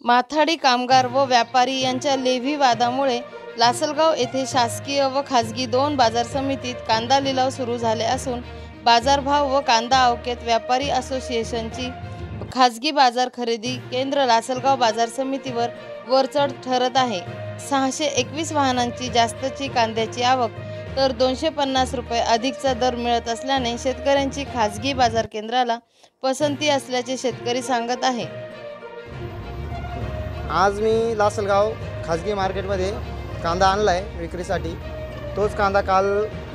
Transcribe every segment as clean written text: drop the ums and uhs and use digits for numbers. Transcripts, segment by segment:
माथाडी कामगार व व्यापारी यांच्या लेव्ही वादामुळे लासलगाव येथे शासकीय व खाजगी दोन बाजार समितीत कांदा लिलाव सुरू झाले असून बाजारभाव व कांदा आवकेत व्यापारी असोसिएशनची खाजगी बाजार खरेदी केंद्र लासलगाव बाजार समितीवर वरचढ ठरत आहे। 621 वाहनांची जास्तची कांद्याची आवक तर 250 रुपये अधिकचा दर मिळत असल्याने शेतकऱ्यांची खाजगी बाजार केंद्राला पसंती असल्याचे शेतकरी सांगत आहे। आज मी लासलगाव खाजगी मार्केटमध्ये कांदा आणला आहे विक्रीसाठी। तोच कांदा काल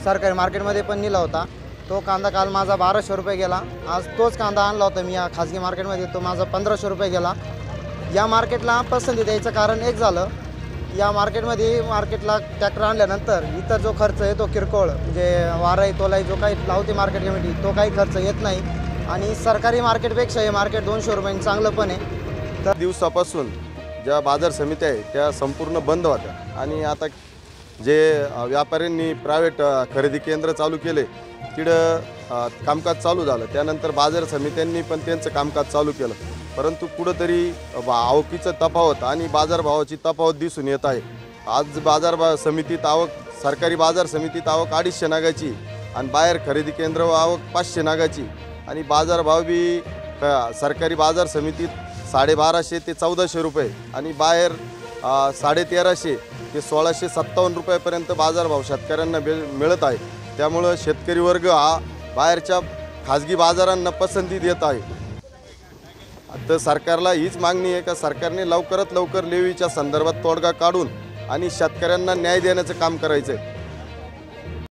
सरकारी मार्केटमध्ये पण नेला होता। तो कांदा काल माझा 1200 रुपये गेला। आज तोच कांदा आणला होता मी या खाजगी मार्केटमध्ये, तो माझा 1500 रुपये गेला। या मार्केटला पसंती द्यायचं कारण एक झालं, या मार्केटला ट्रॅक्टर आणल्यानंतर इतर जो खर्च आहे तो किरकोळ म्हणजे वाराई तोलाई जो काही लावते मार्केट कमिटी तो काही खर्च येत नाही आणि सरकारी मार्केटपेक्षा हे मार्केट 200 रुपयांनी चांगलं पण आहे। तर दिवसापासून ज्या बाजार समित्या आहे त्या संपूर्ण बंद होत्या आणि आता जे व्यापाऱ्यांनी प्रायव्हेट खरेदी केंद्र चालू केले तिथं कामकाज चालू झालं। त्यानंतर बाजार समित्यांनी पण त्यांचं कामकाज चालू केलं, परंतु कुठंतरी आवकीचं तफावत आणि बाजारभावाची तफावत दिसून येत आहे। आज समितीत आवक सरकारी बाजार समितीत आवक 250 नागाची आणि बाहेर खरेदी केंद्र आवक 500 नागाची आणि बाजारभाव बी सरकारी बाजार समितीत 1250 ते 1400 रुपये आणि बाहेर 1350 ते 1657 रुपयापर्यंत बाजारभाव शेतकऱ्यांना मिळत आहे। त्यामुळं शेतकरी वर्ग हा बाहेरच्या खाजगी बाजारांना पसंती देत आहे। तर सरकारला हीच मागणी आहे का सरकारने लवकरात लवकर लेवीच्या संदर्भात तोडगा काढून आणि शेतकऱ्यांना न्याय देण्याचं काम करायचं आहे।